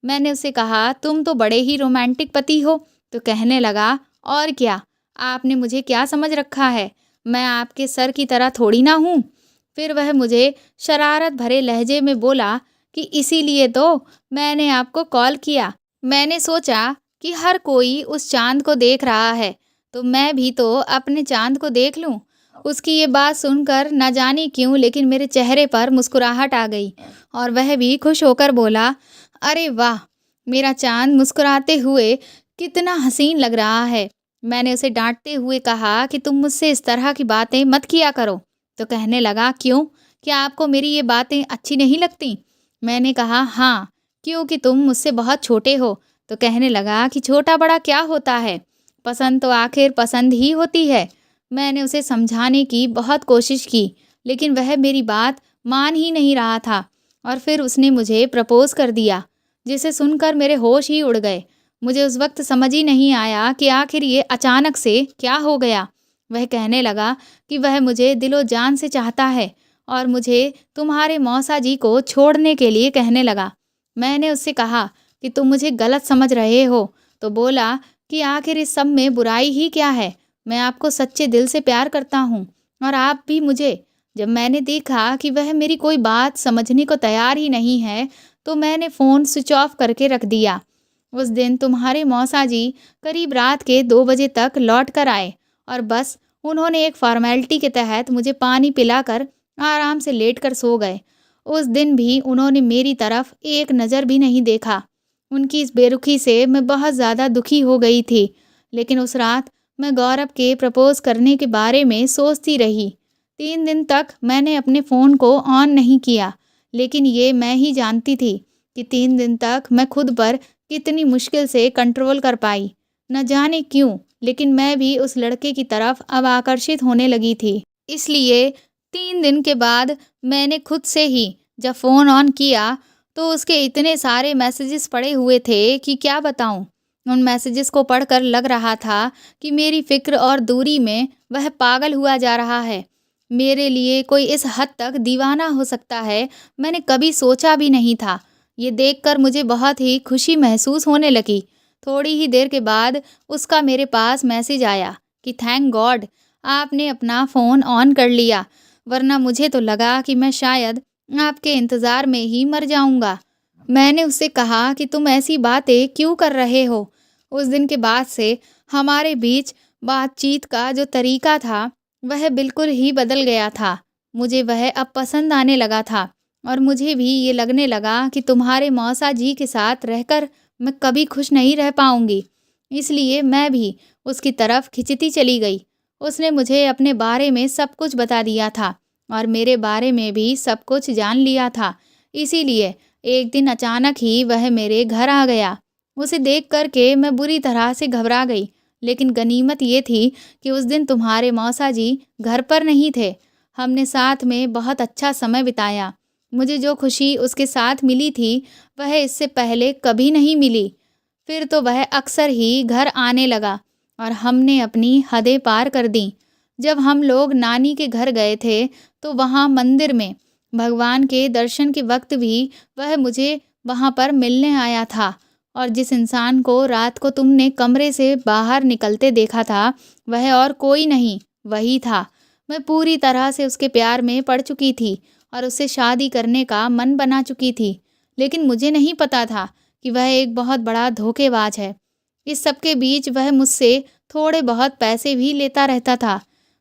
मैंने उसे कहा, तुम तो बड़े ही रोमांटिक पति हो। तो कहने लगा, और क्या, आपने मुझे क्या समझ रखा है, मैं आपके सर की तरह थोड़ी ना हूँ। फिर वह मुझे शरारत भरे लहजे में बोला कि इसीलिए तो मैंने आपको कॉल किया। मैंने सोचा कि हर कोई उस चाँद को देख रहा है, तो मैं भी तो अपने चाँद को देख लूँ। उसकी ये बात सुनकर न जाने क्यों लेकिन मेरे चेहरे पर मुस्कुराहट आ गई और वह भी खुश होकर बोला, अरे वाह! मेरा चाँद मुस्कुराते हुए कितना हसीन लग रहा है। मैंने उसे डाँटते हुए कहा कि तुम मुझसे इस तरह की बातें मत किया करो। तो कहने लगा, क्यों? क्या आपको मेरी ये बातें अच्छी नहीं लगतीं? मैंने कहा, हाँ, क्योंकि तुम मुझसे बहुत छोटे हो। तो कहने लगा कि छोटा-बड़ा क्या होता है? पसंद तो आखिर पसंद ही होती है। मैंने उसे समझाने की बहुत कोशिश की, लेकिन वह मेरी बात मान ही नहीं रहा था और फिर उसने मुझे प्रपोज़ कर दिया, जिसे सुनकर मेरे होश ही उड़ गए। मुझे उस वक़्त समझ ही नहीं आया कि आखिर ये अचानक से क्या हो गया। वह कहने लगा कि वह मुझे दिलो-जान से चाहता है और मुझे तुम्हारे मौसा जी को छोड़ने के लिए कहने लगा। मैंने उससे कहा कि तुम मुझे गलत समझ रहे हो। तो बोला कि आखिर इस सब में बुराई ही क्या है? मैं आपको सच्चे दिल से प्यार करता हूँ और आप भी मुझे। जब मैंने देखा कि वह मेरी कोई बात समझने को तैयार ही नहीं है, तो मैंने फ़ोन स्विच ऑफ करके रख दिया। उस दिन तुम्हारे मौसा जी करीब रात के 2 बजे तक लौट कर आए और बस उन्होंने एक फ़ॉर्मेलिटी के तहत मुझे पानी पिलाकर आराम से लेट कर सो गए। उस दिन भी उन्होंने मेरी तरफ एक नज़र भी नहीं देखा। उनकी इस बेरुखी से मैं बहुत ज़्यादा दुखी हो गई थी। लेकिन उस रात मैं गौरव के प्रपोज़ करने के बारे में सोचती रही। 3 दिन तक मैंने अपने फ़ोन को ऑन नहीं किया, लेकिन ये मैं ही जानती थी कि 3 दिन तक मैं खुद पर कितनी मुश्किल से कंट्रोल कर पाई। न जाने क्यों, लेकिन मैं भी उस लड़के की तरफ अब आकर्षित होने लगी थी। इसलिए 3 दिन के बाद मैंने खुद से ही जब फ़ोन ऑन किया, तो उसके इतने सारे मैसेजेस पड़े हुए थे कि क्या बताऊँ। उन मैसेजेस को पढ़कर लग रहा था कि मेरी फ़िक्र और दूरी में वह पागल हुआ जा रहा है। मेरे लिए कोई इस हद तक दीवाना हो सकता है, मैंने कभी सोचा भी नहीं था। ये देखकर मुझे बहुत ही खुशी महसूस होने लगी। थोड़ी ही देर के बाद उसका मेरे पास मैसेज आया कि थैंक गॉड आपने अपना फ़ोन ऑन कर लिया, वरना मुझे तो लगा कि मैं शायद आपके इंतज़ार में ही मर जाऊँगा। मैंने उससे कहा कि तुम ऐसी बातें क्यों कर रहे हो? उस दिन के बाद से हमारे बीच बातचीत का जो तरीका था, वह बिल्कुल ही बदल गया था। मुझे वह अब पसंद आने लगा था और मुझे भी ये लगने लगा कि तुम्हारे मौसा जी के साथ रहकर मैं कभी खुश नहीं रह पाऊँगी। इसलिए मैं भी उसकी तरफ खिंचती चली गई। उसने मुझे अपने बारे में सब कुछ बता दिया था और मेरे बारे में भी सब कुछ जान लिया था। इसीलिए एक दिन अचानक ही वह मेरे घर आ गया। उसे देख कर के मैं बुरी तरह से घबरा गई, लेकिन गनीमत ये थी कि उस दिन तुम्हारे मौसा जी घर पर नहीं थे। हमने साथ में बहुत अच्छा समय बिताया। मुझे जो खुशी उसके साथ मिली थी, वह इससे पहले कभी नहीं मिली। फिर तो वह अक्सर ही घर आने लगा और हमने अपनी हदें पार कर दीं। जब हम लोग नानी के घर गए थे, तो वहाँ मंदिर में भगवान के दर्शन के वक़्त भी वह मुझे वहाँ पर मिलने आया था और जिस इंसान को रात को तुमने कमरे से बाहर निकलते देखा था, वह और कोई नहीं, वही था। मैं पूरी तरह से उसके प्यार में पड़ चुकी थी और उससे शादी करने का मन बना चुकी थी। लेकिन मुझे नहीं पता था कि वह एक बहुत बड़ा धोखेबाज है। इस सब के बीच वह मुझसे थोड़े बहुत पैसे भी लेता रहता था।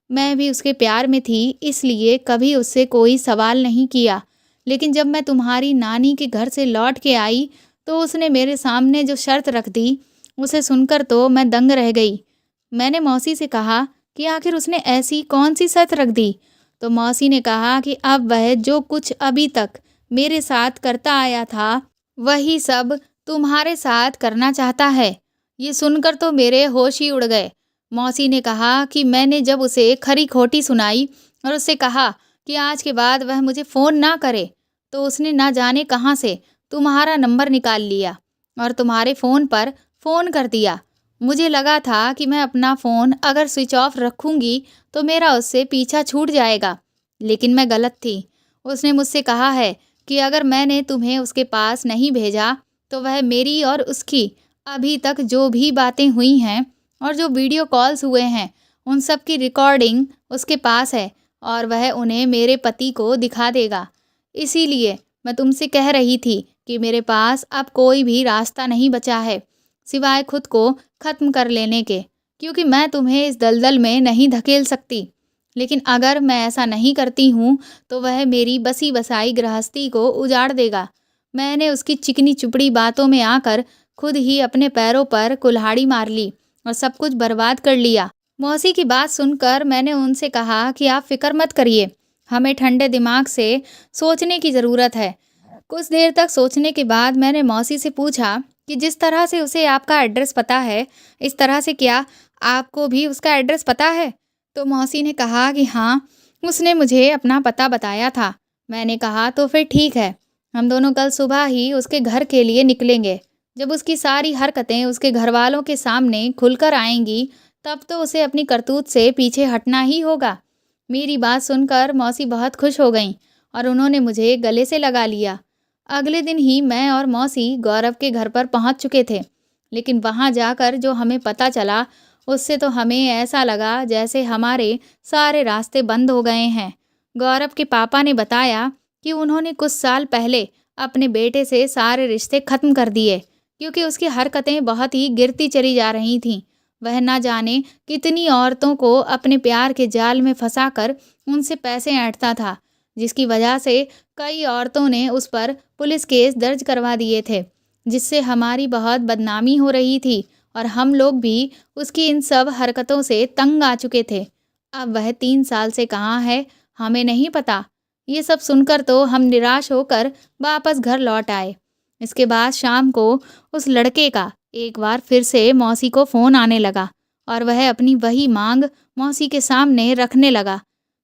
मैं भी उसके प्यार में थी, इसलिए कभी उससे कोई सवाल नहीं किया। लेकिन जब मैं तुम्हारी नानी के घर से लौट के आई, तो उसने मेरे सामने जो शर्त रख दी, उसे सुनकर तो मैं दंग रह गई। मैंने मौसी से कहा कि आखिर उसने ऐसी कौन-सी शर्त रख दी? तो मौसी ने कहा कि अब वह जो कुछ अभी तक मेरे साथ करता आया था, वही सब तुम्हारे साथ करना चाहता है। ये सुनकर तो मेरे होश ही उड़ गए। मौसी ने कहा कि मैंने जब उसे खरी-खोटी सुनाई और उससे कहा कि आज के बाद वह मुझे फ़ोन ना करे, तो उसने ना जाने कहाँ से तुम्हारा नंबर निकाल लिया और तुम्हारे फ़ोन पर फ़ोन कर दिया। मुझे लगा था कि मैं अपना फ़ोन अगर स्विच ऑफ रखूँगी, तो मेरा उससे पीछा छूट जाएगा, लेकिन मैं गलत थी। उसने मुझसे कहा है कि अगर मैंने तुम्हें उसके पास नहीं भेजा, तो वह मेरी और उसकी अभी तक जो भी बातें हुई हैं और जो वीडियो कॉल्स हुए हैं, उन सब की रिकॉर्डिंग उसके पास है और वह उन्हें मेरे पति को दिखा देगा। इसीलिए मैं तुमसे कह रही थी कि मेरे पास अब कोई भी रास्ता नहीं बचा है, सिवाय खुद को ख़त्म कर लेने के, क्योंकि मैं तुम्हें इस दलदल में नहीं धकेल सकती। लेकिन अगर मैं ऐसा नहीं करती हूँ, तो वह मेरी बसी-बसाई गृहस्थी को उजाड़ देगा। मैंने उसकी चिकनी-चुपड़ी बातों में आकर खुद ही अपने पैरों पर कुल्हाड़ी मार ली और सब कुछ बर्बाद कर लिया। मौसी की बात सुनकर मैंने उनसे कहा कि आप फ़िक्र मत करिए, हमें ठंडे दिमाग से सोचने की ज़रूरत है। कुछ देर तक सोचने के बाद मैंने मौसी से पूछा कि जिस तरह से उसे आपका एड्रेस पता है, इस तरह से क्या आपको भी उसका एड्रेस पता है? तो मौसी ने कहा कि हाँ, उसने मुझे अपना पता बताया था। मैंने कहा तो फिर ठीक है, हम दोनों कल सुबह ही उसके घर के लिए निकलेंगे। जब उसकी सारी हरकतें उसके घरवालों के सामने खुलकर आएँगी, तब तो उसे अपनी करतूत से पीछे हटना ही होगा। मेरी बात सुनकर मौसी बहुत खुश हो गईं और उन्होंने मुझे गले से लगा लिया। अगले दिन ही मैं और मौसी गौरव के घर पर पहुंच चुके थे, लेकिन वहां जाकर जो हमें पता चला, उससे तो हमें ऐसा लगा जैसे हमारे सारे रास्ते बंद हो गए हैं। गौरव के पापा ने बताया कि उन्होंने कुछ साल पहले अपने बेटे से सारे रिश्ते खत्म कर दिए, क्योंकि उसकी हरकतें बहुत ही गिरती चली जा रही थीं। वह ना जाने कितनी औरतों को अपने प्यार के जाल में फंसाकर उनसे पैसे ऐंठता था, जिसकी वजह से कई औरतों ने उस पर पुलिस केस दर्ज करवा दिए थे, जिससे हमारी बहुत बदनामी हो रही थी और हम लोग भी उसकी इन सब हरकतों से तंग आ चुके थे। अब वह 3 साल से कहाँ है, हमें नहीं पता। ये सब सुनकर तो हम निराश होकर वापस घर लौट आए। इसके बाद शाम को उस लड़के का एक बार फिर से मौसी को फ़ोन आने लगा और वह अपनी वही मांग मौसी के सामने रखने लगा।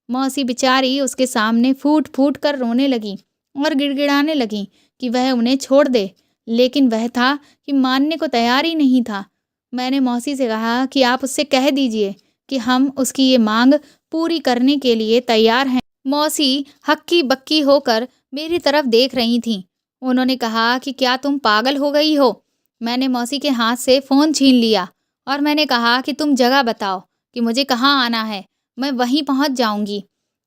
मौसी बेचारी उसके सामने फूट-फूट कर रोने लगीं और गिड़गिड़ाने लगीं कि वह उन्हें छोड़ दे, लेकिन वह था कि मानने को तैयार ही नहीं था। मैंने मौसी से कहा कि आप उससे कह दीजिए कि हम उसकी ये मांग पूरी करने के लिए तैयार हैं। मौसी हक्की-बक्की होकर मेरी तरफ देख रही थीं। उन्होंने कहा कि क्या तुम पागल हो गई हो? मैंने मौसी के हाथ से फ़ोन छीन लिया और मैंने कहा कि तुम जगह बताओ कि मुझे कहाँ आना है, मैं वहीं पहुँच जाऊँगी।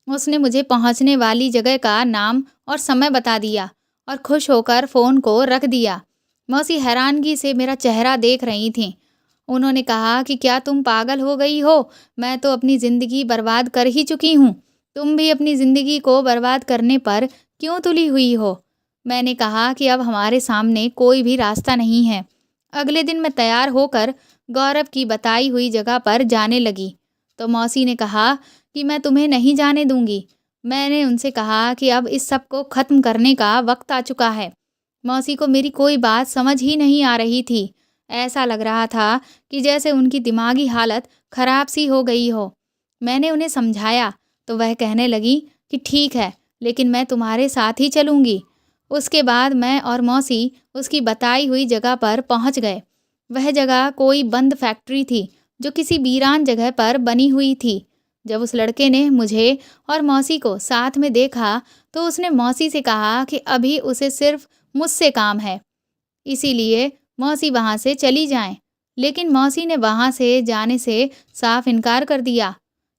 उसने मुझे पहुँचने वाली जगह का नाम और समय बता दिया और खुश होकर फ़ोन को रख दिया। मौसी हैरानगी से मेरा चेहरा देख रही थीं। उन्होंने कहा कि क्या तुम पागल हो गई हो? मैं तो अपनी ज़िंदगी बर्बाद कर ही चुकी हूँ। तुम भी अपनी ज़िंदगी को बर्बाद करने पर क्यों तुली हुई हो? मैंने कहा कि अब हमारे सामने कोई भी रास्ता नहीं है। अगले दिन मैं तैयार होकर गौरव की बताई हुई जगह पर जाने लगी, तो मौसी ने कहा कि मैं तुम्हें नहीं जाने दूँगी। मैंने उनसे कहा कि अब इस सब को ख़त्म करने का वक़्त आ चुका है। मौसी को मेरी कोई बात समझ ही नहीं आ रही थी। ऐसा लग रहा था कि जैसे उनकी दिमागी हालत ख़राब सी हो गई हो। मैंने उन्हें समझाया, तो वह कहने लगी कि ठीक है, लेकिन मैं तुम्हारे साथ ही चलूँगी। उसके बाद मैं और मौसी उसकी बताई हुई जगह पर पहुँच गए। वह जगह कोई बंद फैक्ट्री थी, जो किसी वीरान जगह पर बनी हुई थी। जब उस लड़के ने मुझे और मौसी को साथ में देखा, तो उसने मौसी से कहा कि अभी उसे सिर्फ़ मुझसे काम है, इसीलिए मौसी वहाँ से चली जाएँ। लेकिन मौसी ने वहाँ से जाने से साफ इनकार कर दिया।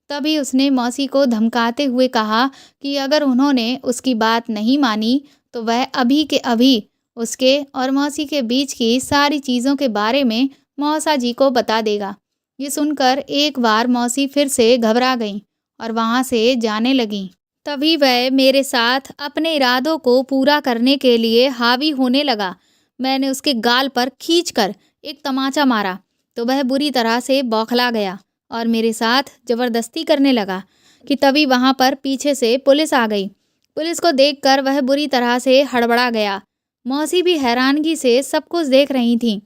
तभी उसने मौसी को धमकाते हुए कहा कि अगर उन्होंने उसकी बात नहीं मानी, तो वह अभी के अभी उसके और मौसी के बीच की सारी चीज़ों के बारे में मौसा जी को बता देगा। ये सुनकर एक बार मौसी फिर से घबरा गईं और वहाँ से जाने लगीं। तभी वह मेरे साथ अपने इरादों को पूरा करने के लिए हावी होने लगा। मैंने उसके गाल पर खींचकर एक तमाचा मारा, तो वह बुरी तरह से बौखला गया और मेरे साथ ज़बरदस्ती करने लगा कि तभी वहाँ पर पीछे से पुलिस आ गई। पुलिस को देखकर वह बुरी तरह से हड़बड़ा गया। मौसी भी हैरानगी से सब कुछ देख रही थीं।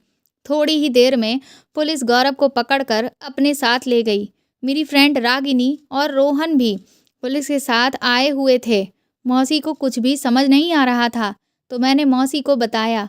थोड़ी ही देर में पुलिस गौरव को पकड़कर अपने साथ ले गई। मेरी फ्रेंड रागिनी और रोहन भी पुलिस के साथ आए हुए थे। मौसी को कुछ भी समझ नहीं आ रहा था, तो मैंने मौसी को बताया।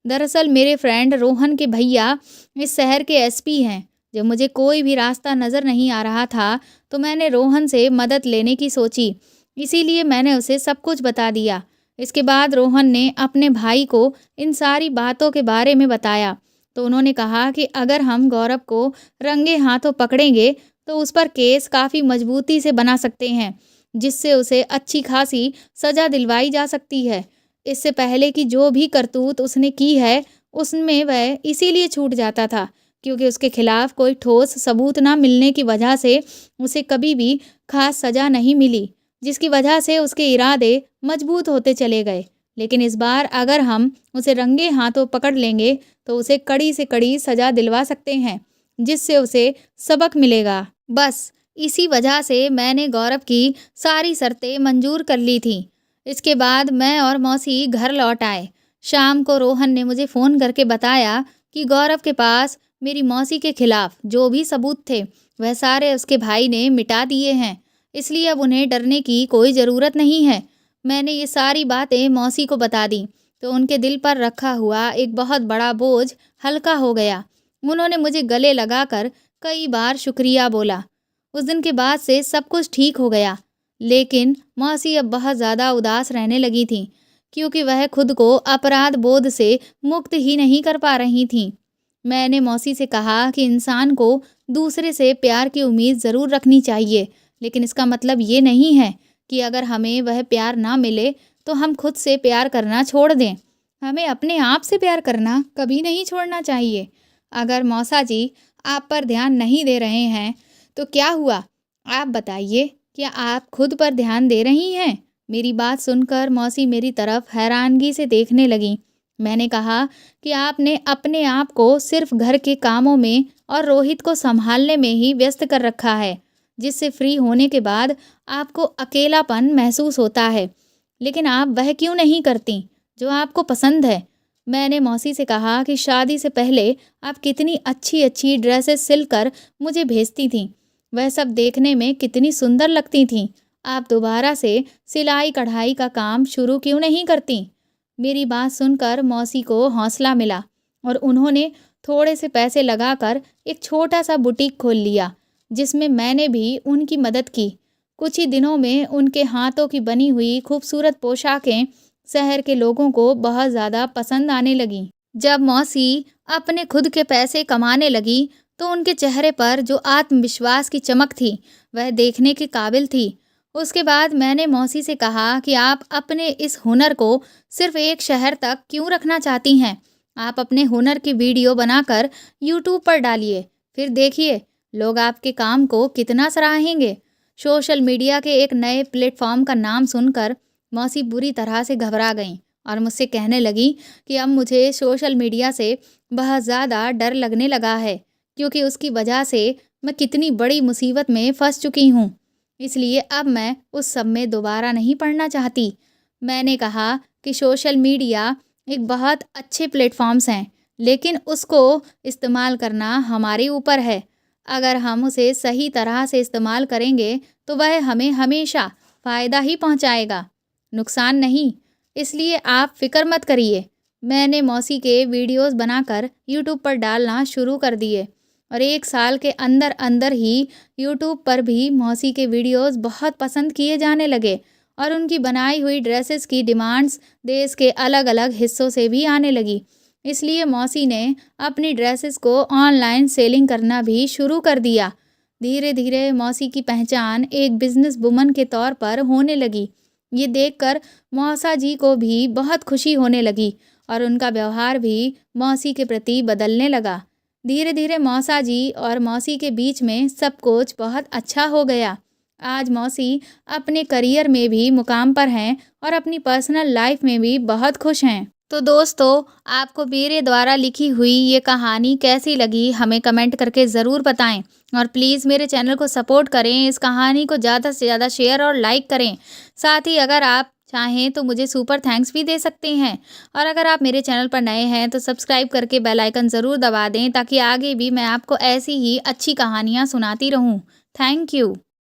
दरअसल मेरे फ्रेंड रोहन के भैया इस शहर के एसपी हैं। जब मुझे कोई भी रास्ता नज़र नहीं आ रहा था, तो मैंने रोहन से मदद लेने की सोची। इसीलिए मैंने उसे सब कुछ बता दिया। इसके बाद रोहन ने अपने भाई को इन सारी बातों के बारे में बताया, तो उन्होंने कहा कि अगर हम गौरव को रंगे हाथों पकड़ेंगे, तो उस पर केस काफ़ी मजबूती से बना सकते हैं, जिससे उसे अच्छी खासी सज़ा दिलवाई जा सकती है। इससे पहले कि जो भी करतूत उसने की है, उसमें वह इसीलिए छूट जाता था क्योंकि उसके खिलाफ कोई ठोस सबूत ना मिलने की वजह से उसे कभी भी खास सज़ा नहीं मिली, जिसकी वजह से उसके इरादे मजबूत होते चले गए। लेकिन इस बार अगर हम उसे रंगे हाथों पकड़ लेंगे, तो उसे कड़ी से कड़ी सज़ा दिलवा सकते हैं, जिससे उसे सबक मिलेगा। बस इसी वजह से मैंने गौरव की सारी शर्तें मंजूर कर ली थीं। इसके बाद मैं और मौसी घर लौट आए। शाम को रोहन ने मुझे फ़ोन करके बताया कि गौरव के पास मेरी मौसी के खिलाफ जो भी सबूत थे, वह सारे उसके भाई ने मिटा दिए हैं, इसलिए अब उन्हें डरने की कोई ज़रूरत नहीं है। मैंने ये सारी बातें मौसी को बता दी, तो उनके दिल पर रखा हुआ एक बहुत बड़ा बोझ हल्का हो गया। उन्होंने मुझे गले लगाकर कई बार शुक्रिया बोला। उस दिन के बाद से सब कुछ ठीक हो गया, लेकिन मौसी अब बहुत ज़्यादा उदास रहने लगी थीं, क्योंकि वह खुद को अपराध बोध से मुक्त ही नहीं कर पा रही थीं। मैंने मौसी से कहा कि इंसान को दूसरे से प्यार की उम्मीद ज़रूर रखनी चाहिए, लेकिन इसका मतलब ये नहीं है कि अगर हमें वह प्यार ना मिले, तो हम खुद से प्यार करना छोड़ दें। हमें अपने आप से प्यार करना कभी नहीं छोड़ना चाहिए। अगर मौसा जी आप पर ध्यान नहीं दे रहे हैं, तो क्या हुआ? आप बताइए, क्या आप खुद पर ध्यान दे रही हैं? मेरी बात सुनकर मौसी मेरी तरफ हैरानगी से देखने लगीं। मैंने कहा कि आपने अपने आप को सिर्फ घर के कामों में और रोहित को संभालने में ही व्यस्त कर रखा है, जिससे फ्री होने के बाद आपको अकेलापन महसूस होता है। लेकिन आप वह क्यों नहीं करती जो आपको पसंद है? मैंने मौसी से कहा कि शादी से पहले आप कितनी अच्छी-अच्छी ड्रेसेस सिलकर मुझे भेजती थीं। वह सब देखने में कितनी सुंदर लगती थीं। आप दोबारा से सिलाई कढ़ाई का काम शुरू क्यों नहीं करती? मेरी बात सुनकर मौसी को हौसला मिला और उन्होंने थोड़े से पैसे लगाकर एक छोटा सा बुटीक खोल लिया, जिसमें मैंने भी उनकी मदद की। कुछ ही दिनों में उनके हाथों की बनी हुई खूबसूरत पोशाकें शहर के लोगों को बहुत ज़्यादा पसंद आने लगीं। जब मौसी अपने खुद के पैसे कमाने लगी, तो उनके चेहरे पर जो आत्मविश्वास की चमक थी, वह देखने के काबिल थी। उसके बाद मैंने मौसी से कहा कि आप अपने इस हुनर को सिर्फ एक शहर तक क्यों रखना चाहती हैं? आप अपने हुनर की वीडियो बनाकर यूट्यूब पर डालिए, फिर देखिए लोग आपके काम को कितना सराहेंगे। सोशल मीडिया के एक नए प्लेटफॉर्म का नाम सुनकर मौसी बुरी तरह से घबरा गईं और मुझसे कहने लगी कि अब मुझे सोशल मीडिया से बहुत ज़्यादा डर लगने लगा है, क्योंकि उसकी वजह से मैं कितनी बड़ी मुसीबत में फंस चुकी हूँ। इसलिए अब मैं उस सब में दोबारा नहीं पड़ना चाहती। मैंने कहा कि सोशल मीडिया एक बहुत अच्छे प्लेटफॉर्म्स हैं, लेकिन उसको इस्तेमाल करना हमारे ऊपर है। अगर हम उसे सही तरह से इस्तेमाल करेंगे तो वह हमें हमेशा फ़ायदा ही पहुंचाएगा, नुकसान नहीं। इसलिए आप फ़िक्र मत करिए। मैंने मौसी के वीडियोस बनाकर यूट्यूब पर डालना शुरू कर दिए और 1 साल के अंदर अंदर ही यूट्यूब पर भी मौसी के वीडियोस बहुत पसंद किए जाने लगे और उनकी बनाई हुई ड्रेसेस की डिमांड्स देश के अलग अलग हिस्सों से भी आने लगी। इसलिए मौसी ने अपनी ड्रेसेस को ऑनलाइन सेलिंग करना भी शुरू कर दिया। धीरे धीरे मौसी की पहचान एक बिजनेस वुमन के तौर पर होने लगी। ये देखकर मौसा जी को भी बहुत खुशी होने लगी और उनका व्यवहार भी मौसी के प्रति बदलने लगा। धीरे धीरे मौसा जी और मौसी के बीच में सब कुछ बहुत अच्छा हो गया। आज मौसी अपने करियर में भी मुकाम पर हैं और अपनी पर्सनल लाइफ में भी बहुत खुश हैं। तो दोस्तों, आपको मेरे द्वारा लिखी हुई ये कहानी कैसी लगी हमें कमेंट करके ज़रूर बताएं और प्लीज़ मेरे चैनल को सपोर्ट करें। इस कहानी को ज़्यादा से ज़्यादा शेयर और लाइक करें। साथ ही अगर आप चाहें तो मुझे सुपर थैंक्स भी दे सकते हैं और अगर आप मेरे चैनल पर नए हैं तो सब्सक्राइब करके बेल आइकन ज़रूर दबा दें, ताकि आगे भी मैं आपको ऐसी ही अच्छी कहानियाँ सुनाती रहूँ। Thank you.